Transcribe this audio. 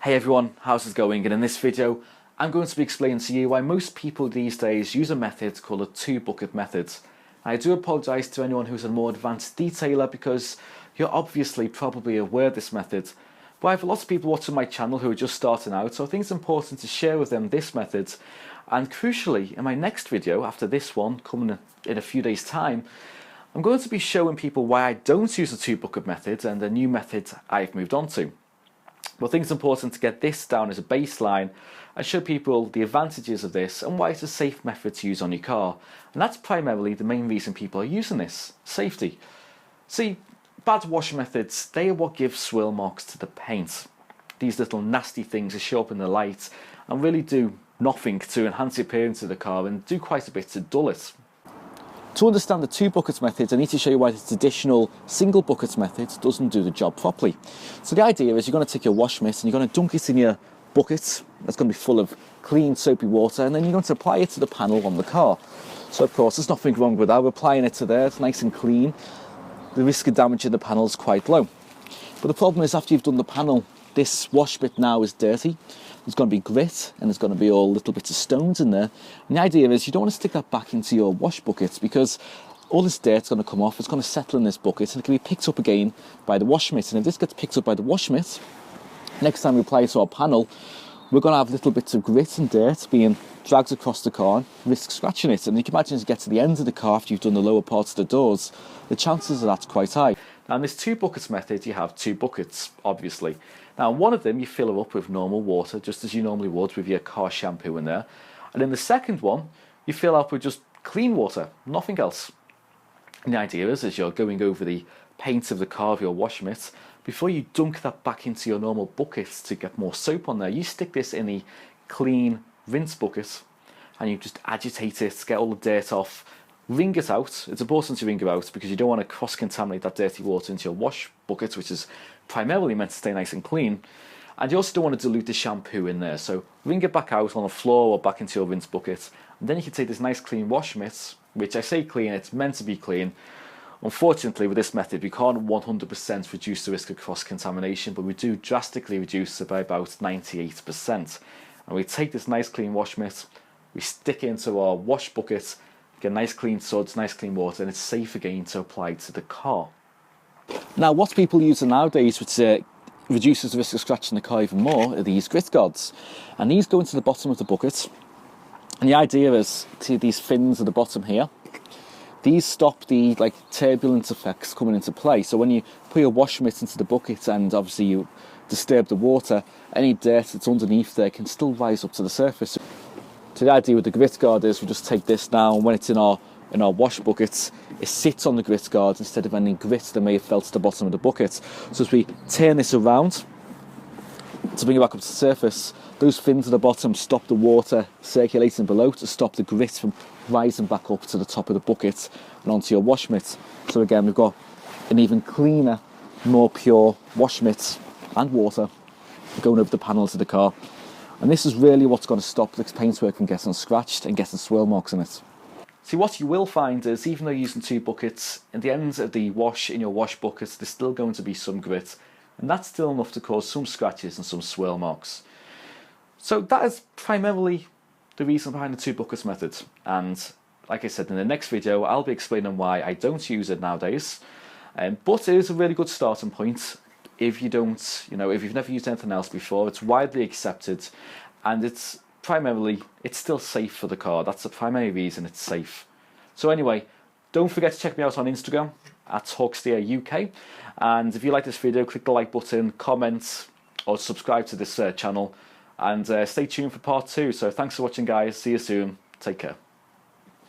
Hey everyone, how's it going? And in this video, I'm going to be explaining to you why most people these days use a method called a two-bucket method. I do apologise to anyone who's a more advanced detailer because you're obviously probably aware of this method. But I have a lot of people watching my channel who are just starting out, so I think it's important to share with them this method. And crucially, in my next video, after this one, coming in a few days' time, I'm going to be showing people why I don't use the two-bucket method and the new method I've moved on to. Well, I think it's important to get this down as a baseline and show people the advantages of this and why it's a safe method to use on your car. And that's primarily the main reason people are using this: safety. See, bad wash methods, they are what give swirl marks to the paint. These little nasty things that show up in the light and really do nothing to enhance the appearance of the car and do quite a bit to dull it. To understand the two buckets method, I need to show you why the traditional single buckets method doesn't do the job properly. So the idea is you're going to take your wash mitt and you're going to dunk it in your bucket. That's going to be full of clean soapy water, and then you're going to apply it to the panel on the car. So of course there's nothing wrong with that. We're applying it to there, it's nice and clean. The risk of damaging the panel is quite low. But the problem is after you've done the panel, this wash bit now is dirty. There's going to be grit and there's going to be all little bits of stones in there. And the idea is you don't want to stick that back into your wash buckets because all this dirt's going to come off, it's going to settle in this bucket and it can be picked up again by the wash mitt. And if this gets picked up by the wash mitt, next time we apply it to our panel, we're going to have little bits of grit and dirt being dragged across the car and risk scratching it. And you can imagine as you get to the end of the car after you've done the lower parts of the doors, the chances of that's quite high. Now in this two buckets method, you have two buckets, obviously. Now in one of them you fill it up with normal water, just as you normally would with your car shampoo in there. And in the second one, you fill up with just clean water, nothing else. And the idea is, as you're going over the paint of the car with your wash mitt, before you dunk that back into your normal buckets to get more soap on there, you stick this in the clean rinse bucket and you just agitate it, get all the dirt off, wring it out. It's important to wring it out because you don't want to cross-contaminate that dirty water into your wash bucket, which is primarily meant to stay nice and clean. And you also don't want to dilute the shampoo in there, so wring it back out on the floor or back into your rinse bucket. And then you can take this nice clean wash mitt, which I say clean, it's meant to be clean. Unfortunately, with this method, we can't 100% reduce the risk of cross-contamination, but we do drastically reduce it by about 98%. And we take this nice clean wash mitt, we stick it into our wash bucket, get nice clean suds, nice clean water, and it's safe again to apply to the car. Now, what people use nowadays, which reduces the risk of scratching the car even more, are these grit guards. And these go into the bottom of the bucket. And the idea is, see these fins at the bottom here? These stop the turbulence effects coming into play. So when you put your wash mitt into the bucket and obviously you disturb the water, any dirt that's underneath there can still rise up to the surface. So the idea with the grit guard is we just take this now, and when it's in our wash buckets, it sits on the grit guard instead of any grit that may have fell to the bottom of the bucket. So as we turn this around to bring it back up to the surface, those fins at the bottom stop the water circulating below to stop the grit from rising back up to the top of the bucket and onto your wash mitt. So again, we've got an even cleaner, more pure wash mitt and water going over the panels of the car. And this is really what's going to stop this paintwork from getting scratched and getting swirl marks in it. See, what you will find is, even though you're using two buckets, at the ends of the wash in your wash buckets, there's still going to be some grit, and that's still enough to cause some scratches and some swirl marks. So that is primarily the reason behind the two buckets method. And like I said, in the next video, I'll be explaining why I don't use it nowadays. But it is a really good starting point. If you don't, if you've never used anything else before, it's widely accepted, and it's still safe for the car. That's the primary reason it's safe. So anyway, don't forget to check me out on Instagram at HawkSteer UK. And if you like this video, click the like button, comment, or subscribe to this channel. And stay tuned for part 2. So thanks for watching, guys. See you soon. Take care.